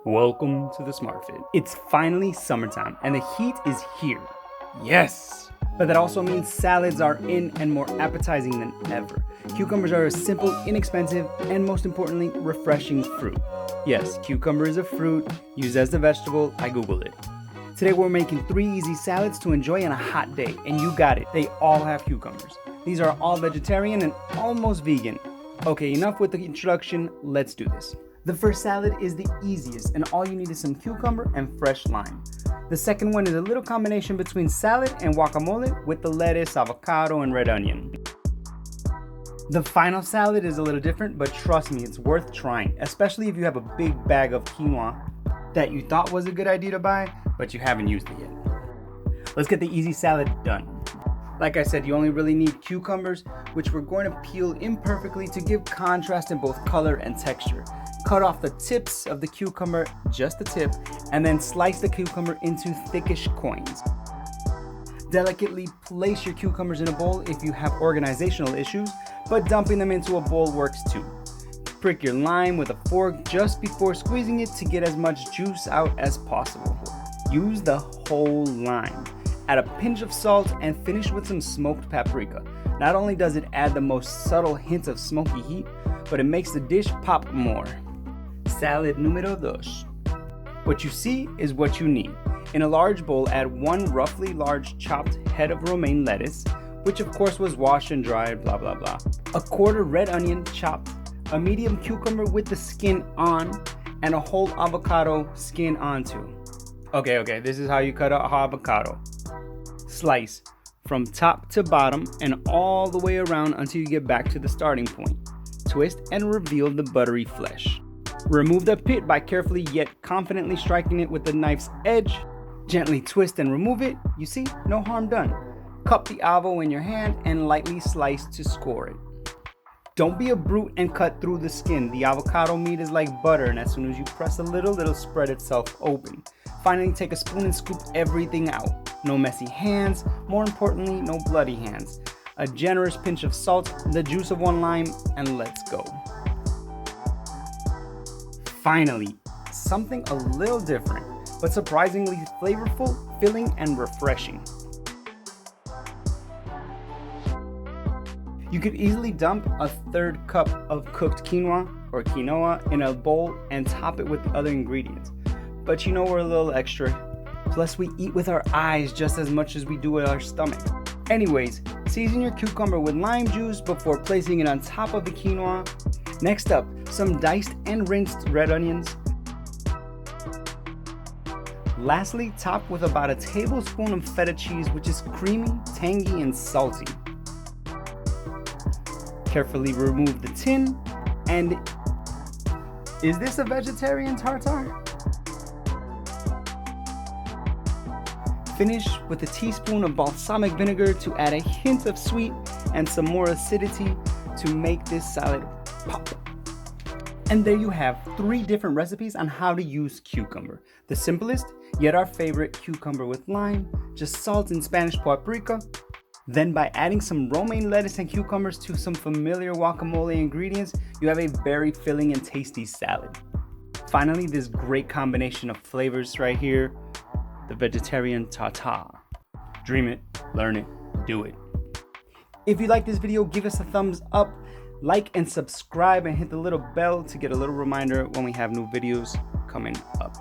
Welcome to the Smart Fit. It's finally summertime and the heat is here. Yes! But that also means salads are in and more appetizing than ever. Cucumbers are a simple, inexpensive, and most importantly, refreshing fruit. Yes, cucumber is a fruit used as a vegetable. I googled it. Today we're making 3 easy salads to enjoy on a hot day, and you got it. They all have cucumbers. These are all vegetarian and almost vegan. Okay, enough with the introduction. Let's do this. The first salad is the easiest, and all you need is some cucumber and fresh lime. The second one is a little combination between salad and guacamole with the lettuce, avocado, and red onion. The final salad is a little different, but trust me, it's worth trying, especially if you have a big bag of quinoa that you thought was a good idea to buy, but you haven't used it yet. Let's get the easy salad done. Like I said, you only really need cucumbers, which we're going to peel imperfectly to give contrast in both color and texture. Cut off the tips of the cucumber, just the tip, and then slice the cucumber into thickish coins. Delicately place your cucumbers in a bowl if you have organizational issues, but dumping them into a bowl works too. Prick your lime with a fork just before squeezing it to get as much juice out as possible. Use the whole lime. Add a pinch of salt and finish with some smoked paprika. Not only does it add the most subtle hint of smoky heat, but it makes the dish pop more. Salad número 2. What you see is what you need. In a large bowl, add 1 roughly large chopped head of romaine lettuce, which of course was washed and dried, blah blah blah. A quarter red onion chopped, a medium cucumber with the skin on, and a whole avocado skin onto. Okay, this is how you cut an avocado. Slice from top to bottom and all the way around until you get back to the starting point. Twist and reveal the buttery flesh. Remove the pit by carefully yet confidently striking it with the knife's edge. Gently twist and remove it. You see, no harm done. Cup the avo in your hand and lightly slice to score it. Don't be a brute and cut through the skin. The avocado meat is like butter, and as soon as you press a little, it'll spread itself open. Finally, take a spoon and scoop everything out. No messy hands, more importantly, no bloody hands. A generous pinch of salt, the juice of 1 lime, and let's go. Finally, something a little different, but surprisingly flavorful, filling, and refreshing. You could easily dump a 1/3 cup of cooked quinoa or quinoa in a bowl and top it with the other ingredients. But you know we're a little extra. Plus we eat with our eyes just as much as we do with our stomach. Anyways, season your cucumber with lime juice before placing it on top of the quinoa. Next up, some diced and rinsed red onions. Lastly, top with about a tablespoon of feta cheese, which is creamy, tangy, and salty. Carefully remove the tin, and is this a vegetarian tartare? Finish with a teaspoon of balsamic vinegar to add a hint of sweet and some more acidity to make this salad pop. And there you have 3 different recipes on how to use cucumber. The simplest, yet our favorite, cucumber with lime, just salt and Spanish paprika. Then by adding some romaine lettuce and cucumbers to some familiar guacamole ingredients, you have a very filling and tasty salad. Finally, this great combination of flavors right here, the vegetarian tartare. Dream it, learn it, do it. If you like this video, give us a thumbs up, like and subscribe, and hit the little bell to get a little reminder when we have new videos coming up.